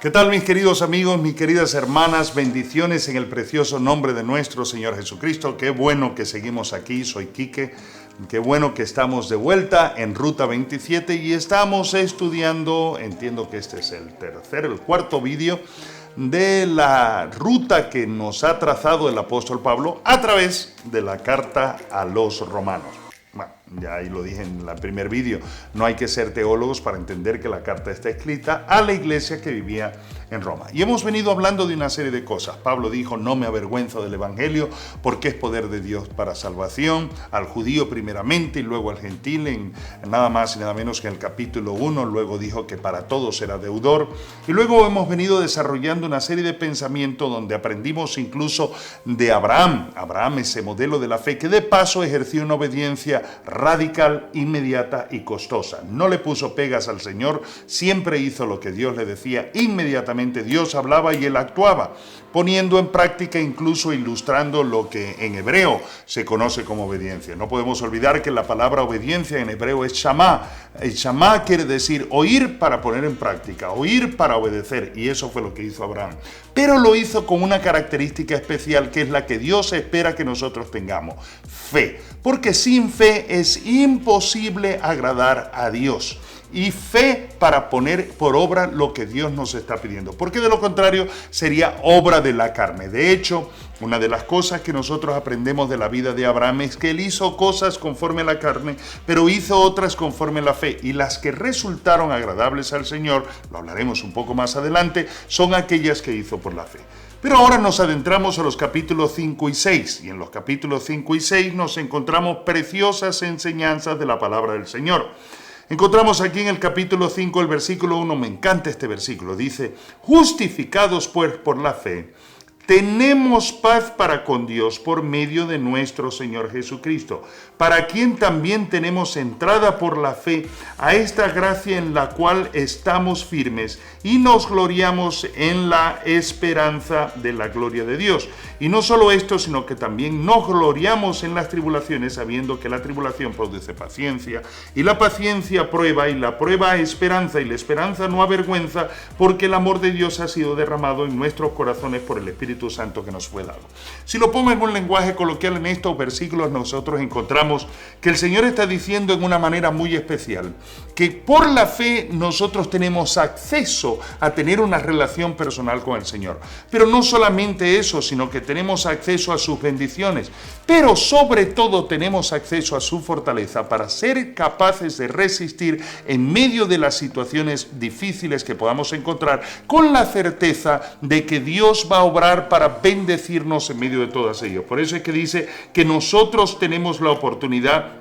¿Qué tal, mis queridos amigos, mis queridas hermanas? Bendiciones en el precioso nombre de nuestro Señor Jesucristo. Qué bueno que seguimos aquí, soy Quique. Qué bueno que estamos de vuelta en Ruta 27 y estamos estudiando, entiendo que este es el cuarto vídeo de la ruta que nos ha trazado el apóstol Pablo a través de la carta a los romanos. Bueno, ya ahí lo dije en el primer vídeo, no hay que ser teólogos para entender que la carta está escrita a la iglesia que vivía en Roma. Y hemos venido hablando de una serie de cosas. Pablo dijo, no me avergüenzo del evangelio porque es poder de Dios para salvación, al judío primeramente y luego al gentil, en nada más y nada menos que en el capítulo 1. Luego dijo que para todos era deudor. Y luego hemos venido desarrollando una serie de pensamientos donde aprendimos incluso de Abraham. Abraham, ese modelo de la fe que de paso ejerció una obediencia radical, inmediata y costosa. No le puso pegas al Señor, siempre hizo lo que Dios le decía. Inmediatamente Dios hablaba y él actuaba, poniendo en práctica, incluso ilustrando lo que en hebreo se conoce como obediencia. No podemos olvidar que la palabra obediencia en hebreo es shamá. El shamá quiere decir oír para poner en práctica, oír para obedecer, y eso fue lo que hizo Abraham. Pero lo hizo con una característica especial que es la que Dios espera que nosotros tengamos: fe. Porque sin fe es imposible agradar a Dios. Y fe para poner por obra lo que Dios nos está pidiendo, porque de lo contrario sería obra de la carne. De hecho, una de las cosas que nosotros aprendemos de la vida de Abraham es que él hizo cosas conforme a la carne, pero hizo otras conforme a la fe, y las que resultaron agradables al Señor, lo hablaremos un poco más adelante, son aquellas que hizo por la fe. Pero ahora nos adentramos a los capítulos 5 y 6, y en los capítulos 5 y 6 nos encontramos preciosas enseñanzas de la palabra del Señor. Encontramos aquí en el capítulo 5, el versículo 1, me encanta este versículo, dice: justificados pues por la fe, tenemos paz para con Dios por medio de nuestro Señor Jesucristo, para quien también tenemos entrada por la fe a esta gracia en la cual estamos firmes y nos gloriamos en la esperanza de la gloria de Dios. Y no solo esto, sino que también nos gloriamos en las tribulaciones, sabiendo que la tribulación produce paciencia, y la paciencia prueba, y la prueba esperanza, y la esperanza no avergüenza, porque el amor de Dios ha sido derramado en nuestros corazones por el Espíritu Santo que nos fue dado. Si lo pongo en un lenguaje coloquial, en estos versículos nosotros encontramos que el Señor está diciendo en una manera muy especial que por la fe nosotros tenemos acceso a tener una relación personal con el Señor. Pero no solamente eso, sino que tenemos acceso a sus bendiciones, pero sobre todo tenemos acceso a su fortaleza para ser capaces de resistir en medio de las situaciones difíciles que podamos encontrar, con la certeza de que Dios va a obrar para bendecirnos en medio de todas ellas. Por eso es que dice que nosotros tenemos la oportunidad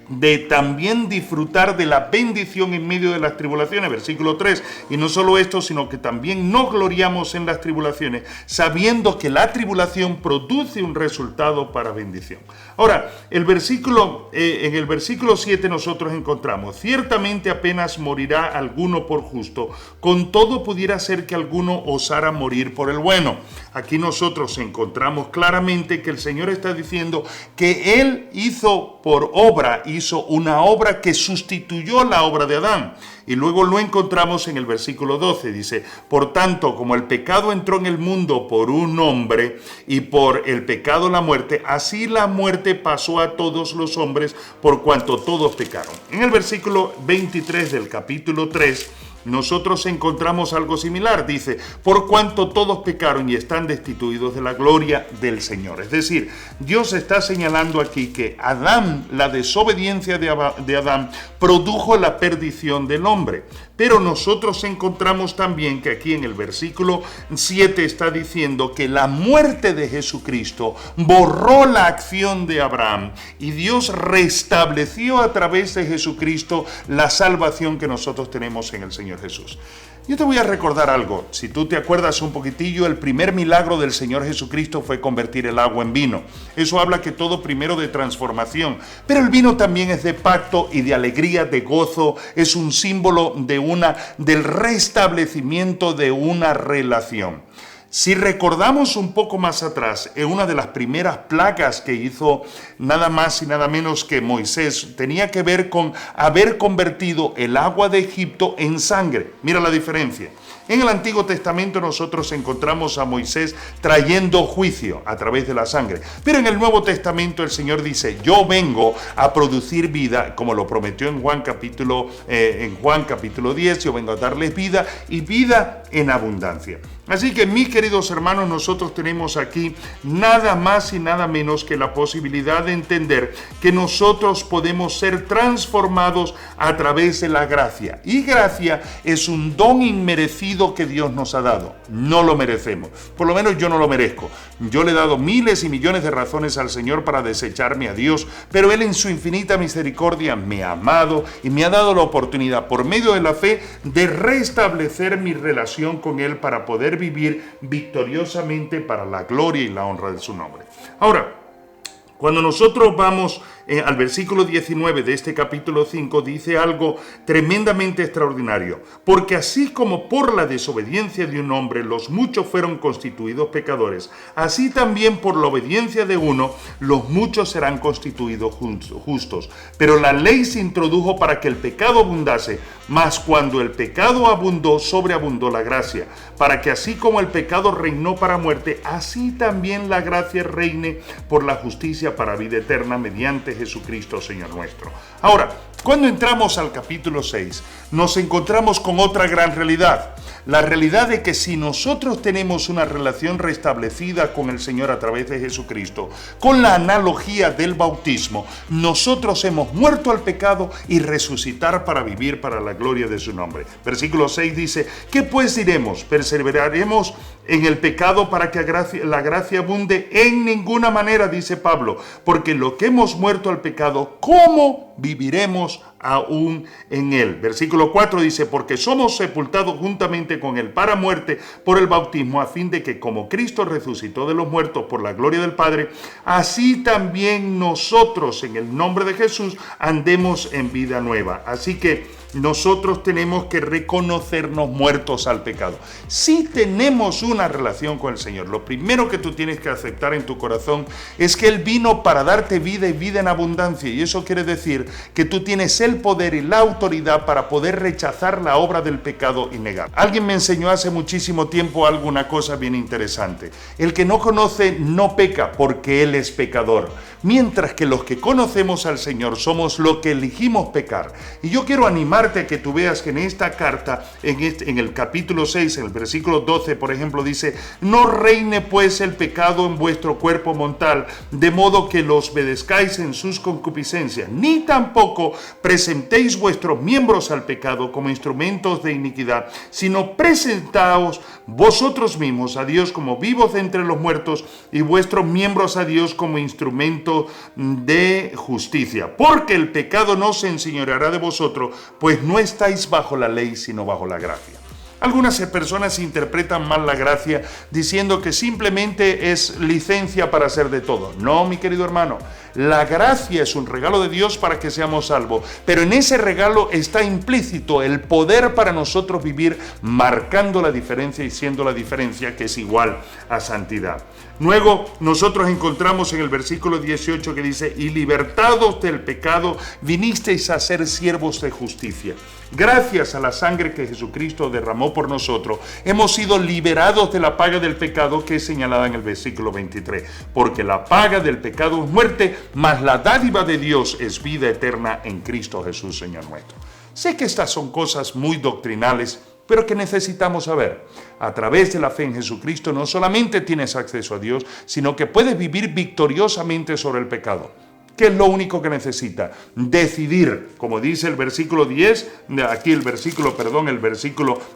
de también disfrutar de la bendición en medio de las tribulaciones, versículo 3, y no solo esto, sino que también nos gloriamos en las tribulaciones, sabiendo que la tribulación produce un resultado para bendición. Ahora, en el versículo 7 nosotros encontramos: ciertamente apenas morirá alguno por justo, con todo pudiera ser que alguno osara morir por el bueno. Aquí nosotros encontramos claramente que el Señor está diciendo que Él hizo una obra que sustituyó la obra de Adán. Y luego lo encontramos en el versículo 12, dice: por tanto, como el pecado entró en el mundo por un hombre, y por el pecado la muerte, así la muerte pasó a todos los hombres, por cuanto todos pecaron. En el versículo 23 del capítulo 3, nosotros encontramos algo similar. Dice: por cuanto todos pecaron y están destituidos de la gloria del Señor. Es decir, Dios está señalando aquí que la desobediencia de Adán produjo la perdición del hombre. Pero nosotros encontramos también que aquí en el versículo 7 está diciendo que la muerte de Jesucristo borró la acción de Abraham, y Dios restableció a través de Jesucristo la salvación que nosotros tenemos en el Señor Jesús. Yo te voy a recordar algo. Si tú te acuerdas un poquitillo, el primer milagro del Señor Jesucristo fue convertir el agua en vino. Eso habla que todo primero de transformación. Pero el vino también es de pacto y de alegría, de gozo. Es un símbolo del restablecimiento de una relación. Si recordamos un poco más atrás, en una de las primeras plagas que hizo nada más y nada menos que Moisés. Tenía que ver con haber convertido el agua de Egipto en sangre. Mira la diferencia. En el Antiguo Testamento nosotros encontramos a Moisés trayendo juicio a través de la sangre. Pero en el Nuevo Testamento el Señor dice, yo vengo a producir vida, como lo prometió en Juan capítulo 10, yo vengo a darles vida y vida en abundancia. Así que, mis queridos hermanos, nosotros tenemos aquí nada más y nada menos que la posibilidad de entender que nosotros podemos ser transformados a través de la gracia. Y gracia es un don inmerecido que Dios nos ha dado. No lo merecemos. Por lo menos yo no lo merezco. Yo le he dado miles y millones de razones al Señor para desecharme a Dios, pero Él en su infinita misericordia me ha amado y me ha dado la oportunidad, por medio de la fe, de restablecer mi relación con Él para poder vivir victoriosamente para la gloria y la honra de su nombre. Ahora, cuando nosotros vamos al versículo 19 de este capítulo 5, dice algo tremendamente extraordinario. Porque así como por la desobediencia de un hombre los muchos fueron constituidos pecadores, así también por la obediencia de uno los muchos serán constituidos justos. Pero la ley se introdujo para que el pecado abundase, mas cuando el pecado abundó, sobreabundó la gracia, para que así como el pecado reinó para muerte, así también la gracia reine por la justicia para vida eterna mediante Jesucristo, Señor nuestro. Ahora, cuando entramos al capítulo 6, nos encontramos con otra gran realidad. La realidad de que si nosotros tenemos una relación restablecida con el Señor a través de Jesucristo, con la analogía del bautismo, nosotros hemos muerto al pecado y resucitar para vivir para la gloria de su nombre. Versículo 6 dice, ¿qué pues diremos? ¿Perseveraremos en el pecado para que la gracia abunde? En ninguna manera, dice Pablo, porque lo que hemos muerto al pecado, ¿cómo viviremos aún en él? Versículo 4 dice, porque somos sepultados juntamente con él para muerte por el bautismo, a fin de que como Cristo resucitó de los muertos por la gloria del Padre, así también nosotros en el nombre de Jesús andemos en vida nueva. Así que nosotros tenemos que reconocernos muertos al pecado. Si tenemos una relación con el Señor, lo primero que tú tienes que aceptar en tu corazón es que Él vino para darte vida y vida en abundancia. Y eso quiere decir que tú tienes el poder y la autoridad para poder rechazar la obra del pecado y negar. Alguien me enseñó hace muchísimo tiempo alguna cosa bien interesante. El que no conoce no peca porque él es pecador. Mientras que los que conocemos al Señor somos los que elegimos pecar. Y yo quiero animarte a que tú veas que en esta carta, en el capítulo 6, en el versículo 12, por ejemplo, dice, no reine pues el pecado en vuestro cuerpo mortal, de modo que los obedezcáis en sus concupiscencias, ni tampoco presentéis vuestros miembros al pecado como instrumentos de iniquidad, sino presentaos vosotros mismos a Dios como vivos de entre los muertos y vuestros miembros a Dios como instrumentos de justicia, porque el pecado no se enseñoreará de vosotros, pues no estáis bajo la ley, sino bajo la gracia. Algunas personas interpretan mal la gracia diciendo que simplemente es licencia para hacer de todo. No, mi querido hermano, la gracia es un regalo de Dios para que seamos salvos, pero en ese regalo está implícito el poder para nosotros vivir marcando la diferencia y siendo la diferencia, que es igual a santidad. Luego nosotros encontramos en el versículo 18 que dice, y libertados del pecado, vinisteis a ser siervos de justicia. Gracias a la sangre que Jesucristo derramó por nosotros, hemos sido liberados de la paga del pecado que es señalada en el versículo 23. Porque la paga del pecado es muerte, mas la dádiva de Dios es vida eterna en Cristo Jesús, Señor nuestro. Sé que estas son cosas muy doctrinales, pero que necesitamos saber. A través de la fe en Jesucristo no solamente tienes acceso a Dios, sino que puedes vivir victoriosamente sobre el pecado. ¿Qué es lo único que necesita? Decidir, como dice el versículo 10, aquí el versículo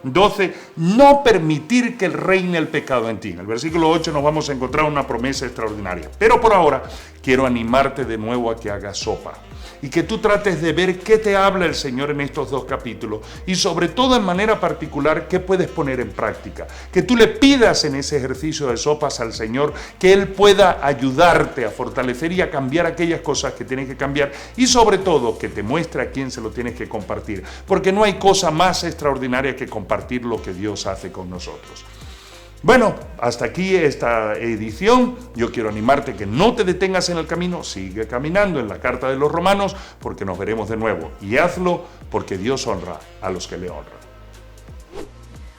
12, no permitir que reine el pecado en ti. En el versículo 8 nos vamos a encontrar una promesa extraordinaria. Pero por ahora quiero animarte de nuevo a que hagas sopa y que tú trates de ver qué te habla el Señor en estos dos capítulos y sobre todo en manera particular qué puedes poner en práctica. Que tú le pidas en ese ejercicio de sopas al Señor que Él pueda ayudarte a fortalecer y a cambiar aquellas cosas que tienes que cambiar y sobre todo que te muestre a quién se lo tienes que compartir, porque no hay cosa más extraordinaria que compartir lo que Dios hace con nosotros. Bueno, hasta aquí esta edición. Yo quiero animarte que no te detengas en el camino, sigue caminando en la carta de los Romanos, porque nos veremos de nuevo. Y hazlo porque Dios honra a los que le honran.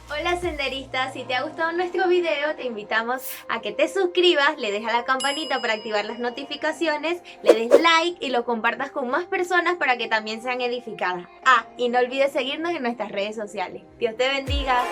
Hola senderistas, si te ha gustado nuestro video te invitamos a que te suscribas, le des a la campanita para activar las notificaciones, le des like y lo compartas con más personas para que también sean edificadas. Y no olvides seguirnos en nuestras redes sociales. Dios te bendiga.